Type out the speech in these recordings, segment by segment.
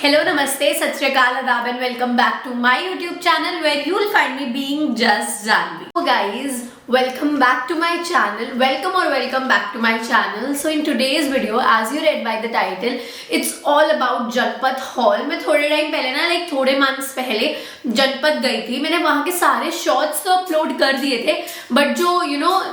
Hello, Namaste, Sat Shri Akal, Adab and welcome back to my YouTube channel where you will find me being just Janvi. So guys, welcome back to my channel. Welcome back to my channel. So in today's video, as you read by the title, it's all about जनपद hall. मैं थोड़े time पहले ना थोड़े months पहले जनपद गई थी. मैंने वहाँ के सारे शॉर्ट्स तो अपलोड कर दिए थे, बट जो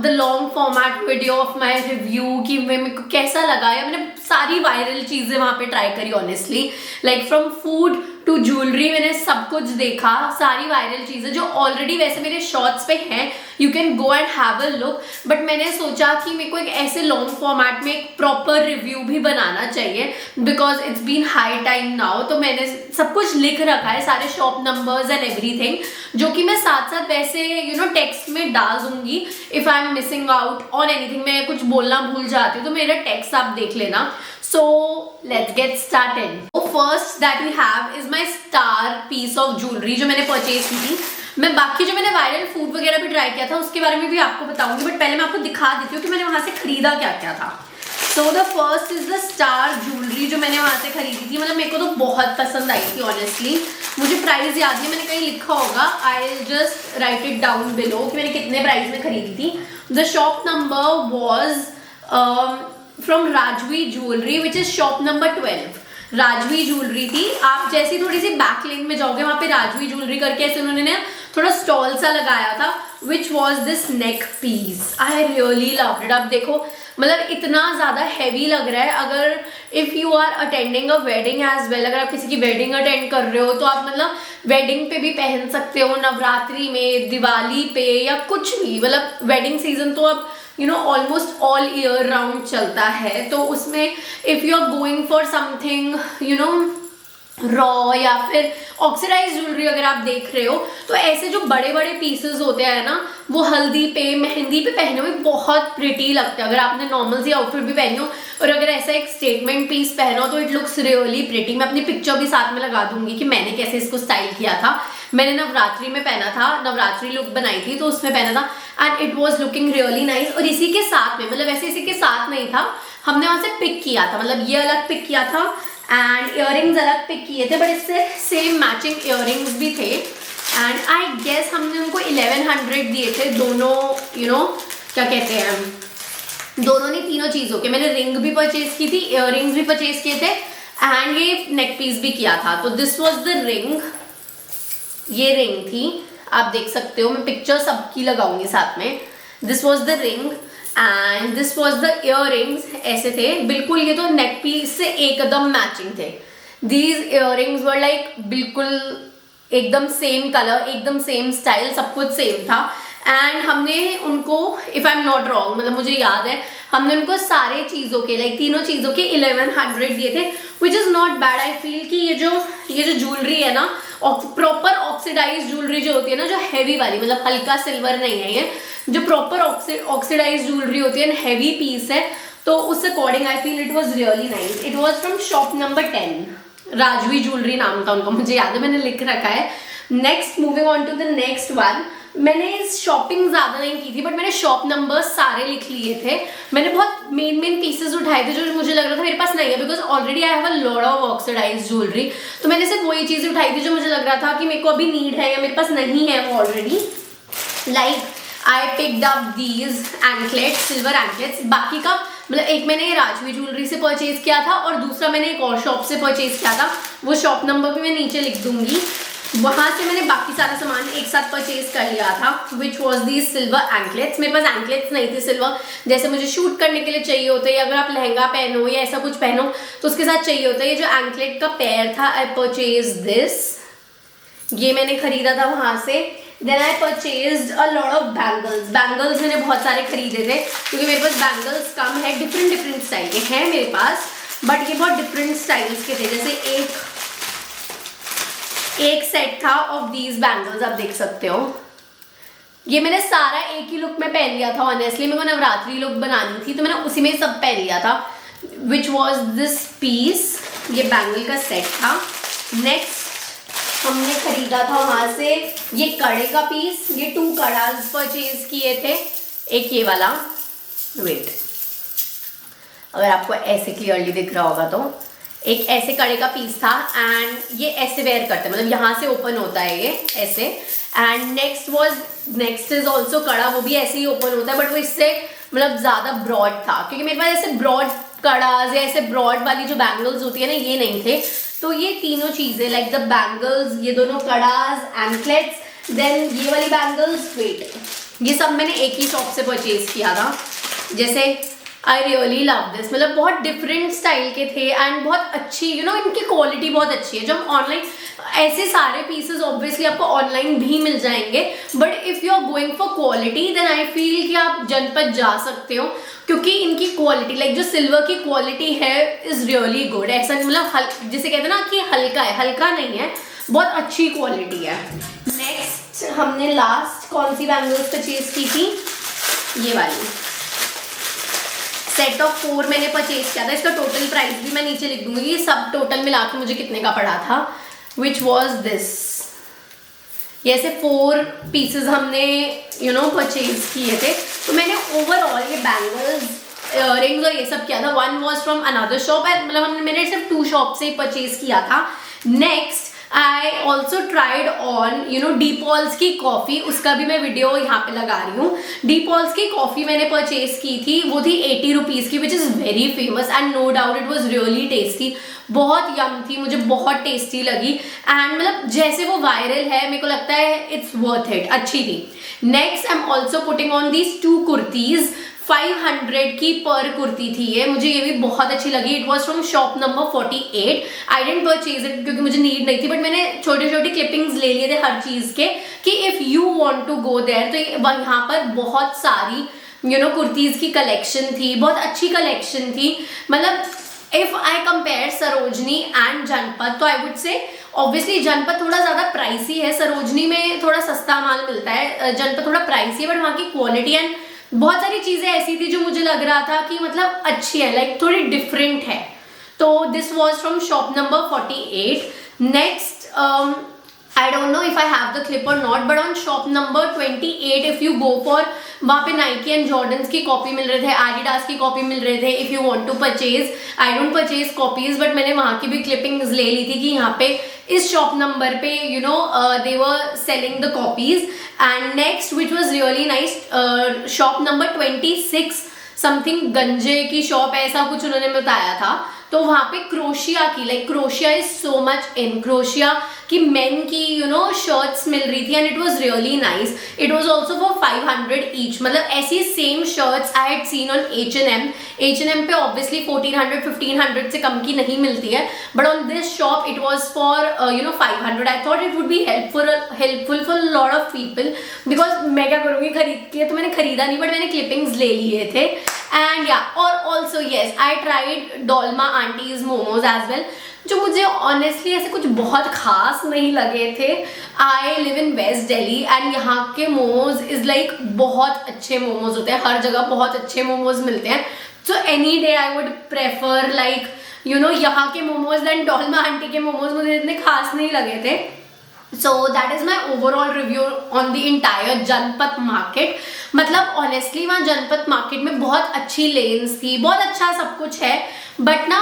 the long format video of my review कि मेरे को कैसा लगा, या मैंने सारी वायरल चीजें वहाँ पे ट्राई करी honestly, like from food to jewellery. मैंने सब कुछ देखा, सारी वायरल चीजें जो ऑलरेडी वैसे मेरे शॉर्ट्स पे हैं. You can go and have a look. But मैंने सोचा कि मेरे को एक ऐसे लॉन्ग फॉर्मेट में एक प्रॉपर रिव्यू भी बनाना चाहिए, because it's been high time now. तो मैंने सब कुछ लिख रखा है, सारे शॉप नंबर्स एंड एवरीथिंग, जो कि मैं साथ साथ वैसे टेक्स्ट में डाल दूंगी. If I am missing out on anything, मैं कुछ बोलना भूल जाती हूँ तो मेरा टेक्स्ट आप देख लेना. So let's get started. So first that we have is my star piece of jewelry जो मैंने परचेज की थी. मैं बाकी जो मैंने वायरल फूड वगैरह भी ट्राई किया था उसके बारे में भी आपको बताऊंगी, बट पहले मैं आपको दिखा देती हूँ कि मैंने वहां से खरीदा क्या क्या था. So the first is the star jewelry जो मैंने वहां से खरीदी थी. मतलब मेरे को तो बहुत पसंद आई थी ऑनेस्टली. मुझे प्राइस याद नहीं, मैंने कहीं लिखा होगा, I just write it down below कि मैंने कितने प्राइस में खरीदी थी. The shop number was from Rajvi jewellery which is shop number 12. Rajvi jewellery थी. आप जैसे थोड़ी सी बैक लेन में जाओगे वहां पे राजवी ज्वेलरी करके ऐसे उन्होंने ना थोड़ा स्टॉल सा लगाया था, which was this neck piece. I really loved it. आप देखो, मतलब इतना ज्यादा हैवी लग रहा है. अगर if you are attending a wedding as well, अगर आप किसी की वेडिंग अटेंड कर रहे हो तो आप मतलब वेडिंग पे भी पहन सकते हो, नवरात्रि में, दिवाली पे, या कुछ भी. मतलब वेडिंग सीजन तो अब ऑलमोस्ट ऑल ईयर राउंड चलता है. तो उसमें if you are going for something raw या फिर ऑक्सीडाइज ज्वेलरी अगर आप देख रहे हो, तो ऐसे जो बड़े बड़े पीसेस होते हैं ना, वो हल्दी पे, मेहंदी पे पहने हुए बहुत प्रिटी लगते हैं. अगर आपने नॉर्मल सी आउटफिट भी पहनी हो और अगर ऐसा एक स्टेटमेंट पीस पहनो तो इट लुक्स रियली प्रिटी. मैं अपनी पिक्चर भी साथ में लगा दूंगी कि मैंने कैसे इसको स्टाइल किया था. मैंने नवरात्रि में पहना था, नवरात्रि लुक बनाई थी तो उसमें पहना था and it was looking really nice. और इसी के साथ में, मतलब वैसे इसी के साथ नहीं था, हमने वहां से पिक किया था, मतलब ये अलग पिक किया था एंड इयररिंग्स अलग पिक किए थे, बट इससे सेम मैचिंग इयररिंग्स भी थे. एंड आई गेस हमने उनको 1100 दिए थे दोनों. क्या कहते हैं, दोनों ने तीनों चीजों के. मैंने रिंग भी परचेज की थी, इयररिंग्स भी परचेज किए थे एंड ये नेक पीस भी किया था. तो दिस वॉज द रिंग. ये रिंग थी, आप देख सकते हो, मैं पिक्चर सबकी लगाऊंगी साथ में. This was the ring and this was the earrings. ऐसे थे बिल्कुल, ये तो नेक पीस से एकदम मैचिंग थे. दीज इयररिंग्स वर लाइक बिल्कुल एकदम सेम कलर, एकदम सेम स्टाइल, सब कुछ सेम था. एंड हमने उनको, if I am not wrong, मतलब मुझे याद है, हमने उनको सारे चीजों के, लाइक तीनों चीजों के 1100 दिए थे, which is not bad. I feel कि ये जो ज्वेलरी है ना, प्रॉपर ऑक्सीडाइज ज्वेलरी जो होती है ना, जो हैवी वाली, मतलब हल्का सिल्वर नहीं है ये, जो प्रॉपर ऑक्सीडाइज ज्वेलरी होती है, हैवी पीस है, तो उस according I feel it was really nice. It was from shop number 10. Rajvi jewellery नाम था उनका, मुझे याद है, मैंने लिख रखा है. Next, moving on to the next one. मैंने शॉपिंग ज्यादा नहीं की थी, बट मैंने शॉप नंबर्स सारे लिख लिए थे. मैंने बहुत मेन पीसेस उठाए थे जो मुझे लग रहा था मेरे पास नहीं है, because already I have a lot of oxidise jewellery. तो मैंने सिर्फ वही चीजें उठाई थी जो मुझे लग रहा था कि मेरे को अभी नीड है या मेरे पास नहीं है वो already. Like I picked up these anklets, silver anklets. बाकी का मतलब एक मैंने राजवी ज्वेलरी से परचेज किया था और दूसरा मैंने एक और शॉप से परचेज किया था. वो शॉप नंबर भी मैं नीचे लिख दूंगी. वहां से मैंने बाकी सारा सामान एक साथ परचेज कर लिया था, which was these silver anklets. मेरे पास एंकलेट्स नहीं थे सिल्वर, जैसे मुझे शूट करने के लिए चाहिए होता है, या अगर आप लहंगा पहनो या ऐसा कुछ पहनो तो उसके साथ चाहिए होता है. ये जो एंकलेट का पेयर था, आई परचेज दिस. ये मैंने खरीदा था वहां से. Then I purchased a lot of bangles. Bangles मैंने बहुत सारे खरीदे थे क्योंकि मेरे पास बैंगल्स कम है. डिफरेंट स्टाइल के हैं मेरे पास, बट ये बहुत डिफरेंट स्टाइल्स के थे. जैसे एक सेट था ऑफ दीज बैंगल्स, आप देख सकते हो. ये मैंने सारा एक ही लुक में पहन लिया था ऑनेस्टली. मेरे को नवरात्रि लुक बनानी थी तो मैंने उसी में सब पहन लिया था, विच वॉज दिस पीस. ये बैंगल का सेट था. नेक्स्ट हमने खरीदा था वहां से ये कड़े का पीस. ये 2 कड़ाज परचेज किए थे. एक ये वाला, वेट, अगर आपको ऐसे क्लियरली दिख रहा होगा तो एक ऐसे कड़े का पीस था एंड ये ऐसे वेयर करते हैं, मतलब यहाँ से ओपन होता है ये ऐसे। एंड नेक्स्ट इज ऑल्सो कड़ा, वो भी ऐसे ही ओपन होता है बट वो इससे मतलब ज़्यादा ब्रॉड था, क्योंकि मेरे पास ऐसे ब्रॉड कड़ाज या ऐसे ब्रॉड वाली जो बैंगल्स होती है ना ये नहीं थे। तो ये तीनों चीज़ें लाइक द बैंगल्स, ये दोनों कड़ाज, एंकलेट्स, देन ये वाली बैंगल्स, वेट, ये सब मैंने एक ही शॉप से परचेज किया था। जैसे आई रियली लव दिस, मतलब बहुत डिफरेंट स्टाइल के थे एंड बहुत अच्छी इनकी क्वालिटी बहुत अच्छी है। जब ऑनलाइन ऐसे सारे पीसेस ऑब्वियसली आपको ऑनलाइन भी मिल जाएंगे, but if you are going for quality then I feel कि आप जनपद जा सकते हो, क्योंकि इनकी क्वालिटी लाइक जो सिल्वर की क्वालिटी है इज़ रियली गुड। ऐसा मतलब जिसे कहते हैं ना कि हल्का है, हल्का नहीं है, बहुत अच्छी क्वालिटी है। नेक्स्ट हमने लास्ट कौन सी बैंगल्स परचेज की थी, ये वाली सेट ऑफ 4 मैंने परचेज किया था। इसका टोटल प्राइस भी मैं नीचे लिख दूंगी, ये सब टोटल मिला के मुझे कितने का पड़ा था, विच वॉज दिस। ये ऐसे 4 पीसेस हमने परचेज किए थे। तो मैंने ओवरऑल ये बैंगल्स, इयररिंग्स और ये सब किया था। 1 वॉज फ्रॉम अनदर शॉप, मतलब मैंने सिर्फ 2 शॉप से परचेज किया था। Next I also tried on DePaul's की कॉफ़ी, उसका भी मैं वीडियो यहाँ पे लगा रही हूँ। डीपॉल्स की कॉफ़ी मैंने परचेज की थी, वो थी 80 रुपीज़ की, which is very famous and no doubt it was really tasty, बहुत यम थी, मुझे बहुत टेस्टी लगी। एंड मतलब जैसे वो वायरल है मेरे को लगता है इट्स वर्थ इट, अच्छी थी। Next I am also putting on these 2 kurtis, 500 की पर कुर्ती थी ये, मुझे ये भी बहुत अच्छी लगी। It was from shop number 48। I didn't purchase it क्योंकि मुझे नीड नहीं थी, बट मैंने छोटे छोटे क्लिपिंग्स ले लिए थे हर चीज़ के कि if you want to go there, तो यहाँ पर बहुत सारी कुर्तीज़ की कलेक्शन थी, बहुत अच्छी कलेक्शन थी। मतलब if I compare Sarojini and जनपद, तो आई वुड से ऑब्वियसली जनपद थोड़ा ज़्यादा प्राइसी है, सरोजनी में थोड़ा सस्ता माल मिलता है, जनपद थोड़ा प्राइसी है, बट वहाँ की क्वालिटी एंड बहुत सारी चीज़ें ऐसी थी जो मुझे लग रहा था कि मतलब अच्छी है, लाइक थोड़ी डिफरेंट है। तो this was from shop number 48। Next I don't know if I have the clip और not, but on shop number 28 if you go for, वहाँ पे नाइकी एंड जॉर्डन्स की कॉपी मिल रहे थे, एडिडास की कॉपी मिल रहे थे। If you want to purchase, I don't purchase copies, but मैंने वहाँ की भी क्लिपिंग्स ले ली थी कि यहाँ पे इस शॉप नंबर पे they were selling the copies. And next which was really nice, shop number 26 something गंजे की शॉप, ऐसा कुछ उन्होंने बताया था। तो वहाँ पे क्रोशिया की, like crochet is so much in, crochet की मेन की शर्ट्स मिल रही थी and it was really nice. It was also for 500 each, मतलब ऐसी same shirts I had seen on H&M पे ऑब्वियसली 1400-1500 से कम की नहीं मिलती है, but on this shop it was for 500। I thought it would be helpful for lot of people, because मैं क्या करूँगी खरीद के, तो मैंने खरीदा नहीं, बट मैंने क्लिपिंग्स ले लिए थे। एंड या और also yes I tried Dolma aunty's momos as well, जो मुझे ऑनेस्टली ऐसे कुछ बहुत खास नहीं लगे थे। I live in west Delhi and यहाँ के मोमोज इज़ लाइक बहुत अच्छे मोमोज होते हैं, हर जगह बहुत अच्छे मोमोज मिलते हैं। So any day I would prefer like यहाँ के मोमोज देन डोलमा आंटी के मोमोज, मुझे इतने खास नहीं लगे थे। So that is my overall review on the entire जनपद मार्केट। मतलब ऑनेस्टली वहाँ जनपद मार्केट में बहुत अच्छी लेन्स थी, बहुत अच्छा सब कुछ है, बट ना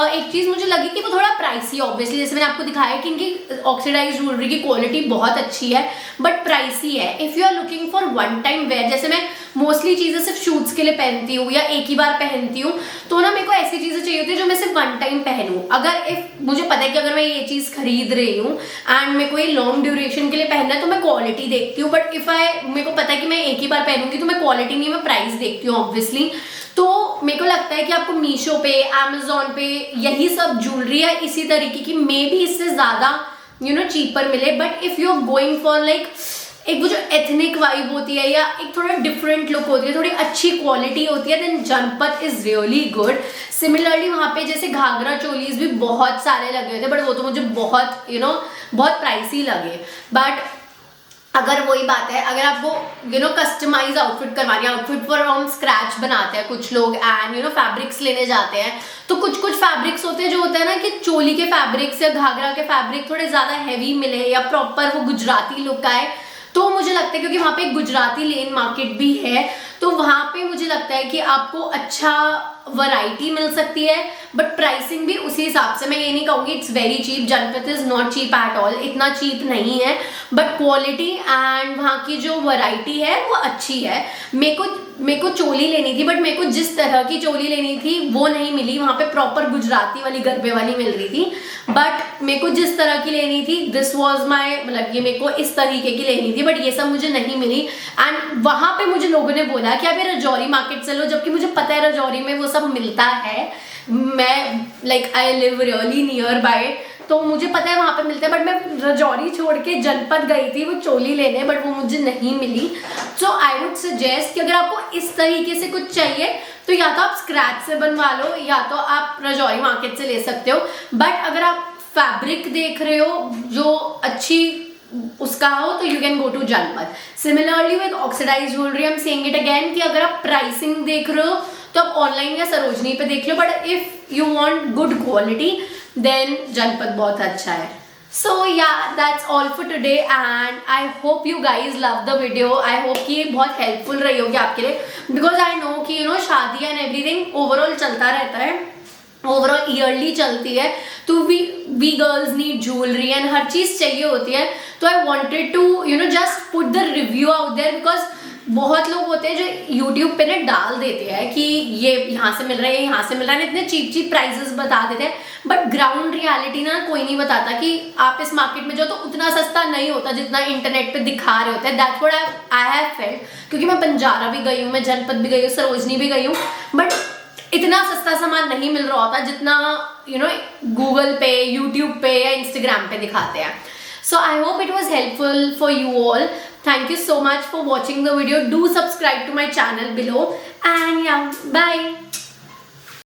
एक चीज़ मुझे लगी कि वो थोड़ा प्राइसी, ऑब्वियसली जैसे मैंने आपको दिखाया कि इनकी ऑक्सीडाइज ज्वेलरी की क्वालिटी बहुत अच्छी है, बट प्राइसी है। If you are looking for one time wear, जैसे मैं मोस्टली चीज़ें सिर्फ शूट्स के लिए पहनती हूँ या एक ही बार पहनती हूँ, तो ना मेरे को ऐसी चीज़ें चाहिए होती है जो मैं सिर्फ वन टाइम पहनूँ। अगर इफ मुझे पता है कि अगर मैं ये चीज़ खरीद रही हूँ एंड मेरे को ये लॉन्ग ड्यूरेशन के लिए पहनना है, तो मैं क्वालिटी देखती हूँ, बट इफ़ मेरे को पता है कि मैं एक ही बार पहनूंगी, तो मैं क्वालिटी नहीं, मैं प्राइस देखती हूँ ऑब्वियसली। तो मेरे को लगता है कि आपको मीशो पे, अमेजोन पे यही सब ज्वेलरी है इसी तरीके की, मे बी इससे ज़्यादा चीपर मिले, but if you are going for like एक वो जो एथनिक वाइब होती है या एक थोड़ा डिफरेंट लुक होती है, थोड़ी अच्छी क्वालिटी होती है, देन जनपद इज़ रियली गुड। सिमिलरली वहाँ पे जैसे घाघरा चोलीज भी बहुत सारे लगे हुए थे, बट वो तो मुझे बहुत बहुत प्राइसी लगे। बट अगर वही बात है, अगर आपको कस्टमाइज आउटफिट करवानी है, आउटफिट पर हम स्क्रैच बनाते हैं कुछ लोग एंड फैब्रिक्स लेने जाते हैं, तो कुछ फैब्रिक्स होते हैं जो होता है ना कि चोली के फैब्रिक्स या घाघरा के फैब्रिक थोड़े ज़्यादा हैवी मिले या प्रॉपर वो गुजराती लुक आए, तो मुझे लगता है क्योंकि वहाँ पे एक गुजराती लेन मार्केट भी है, तो वहाँ पे मुझे लगता है कि आपको अच्छा वैरायटी मिल सकती है, बट प्राइसिंग भी उसी हिसाब से, मैं ये नहीं कहूँगी it's very cheap, Janpath is not cheap at all, इतना चीप नहीं है, बट क्वालिटी एंड वहाँ की जो वैरायटी है वो अच्छी है। मेरे को चोली लेनी थी, बट मेरे को जिस तरह की चोली लेनी थी वो नहीं मिली, वहाँ पे प्रॉपर गुजराती वाली गरबे वाली मिल रही थी, बट मेरे को जिस तरह की लेनी थी दिस वॉज माई, मतलब ये मेरे को इस तरीके की लेनी थी, बट ये सब मुझे नहीं मिली। एंड वहाँ पे मुझे लोगों ने बोला कि आप ये रजौरी मार्केट से लो, जबकि मुझे पता है रजौरी में वो सब मिलता है, मैं like I live really near by, तो मुझे पता है वहाँ पे मिलता है, बट मैं रजौरी छोड़ के जनपथ गई थी वो चोली लेने, बट वो मुझे नहीं मिली। सो आई वुड सजेस्ट कि अगर आपको इस तरीके से कुछ चाहिए तो या तो आप स्क्रैच से बनवा लो या तो आप रजौरी मार्केट से ले सकते हो, बट अगर आप फैब्रिक देख रहे हो जो अच्छी उसका हो तो you can go to Janpath. Similarly with oxidise jewellery, I am saying it again कि अगर आप प्राइसिंग देख रहे हो तो आप ऑनलाइन या सरोजनी पे देख लो, but if you want good quality then Janpath बहुत अच्छा है। So yeah, that's all for today and I hope you guys love the video. I hope कि ये बहुत helpful रही होगी आपके लिए, because I know कि शादी and everything overall चलता रहता है, ओवरऑल ईयरली चलती है, तो we girls need jewellery and हर चीज़ चाहिए होती है, तो I wanted to just put the review out there, because बहुत लोग होते हैं जो यूट्यूब पे ना डाल देते हैं कि ये यहाँ से मिल रहा है, यहाँ से मिल रहा है, इतने चीप चीप प्राइसेस बता देते हैं, बट ग्राउंड रियलिटी ना कोई नहीं बताता कि आप इस मार्केट में जो तो उतना सस्ता नहीं होता जितना इंटरनेट पे दिखा रहे होते हैं। That's what I have felt, क्योंकि मैं बंजारा भी गई हूँ, मैं जनपथ भी गई हूँ, सरोजनी भी गई हूँ, बट इतना सस्ता सामान नहीं मिल रहा होता जितना गूगल पे, यूट्यूब पे या इंस्टाग्राम पे दिखाते हैं। So I hope it was helpful for you all. Thank you so much for watching the video. Do subscribe to my channel below and yeah, bye.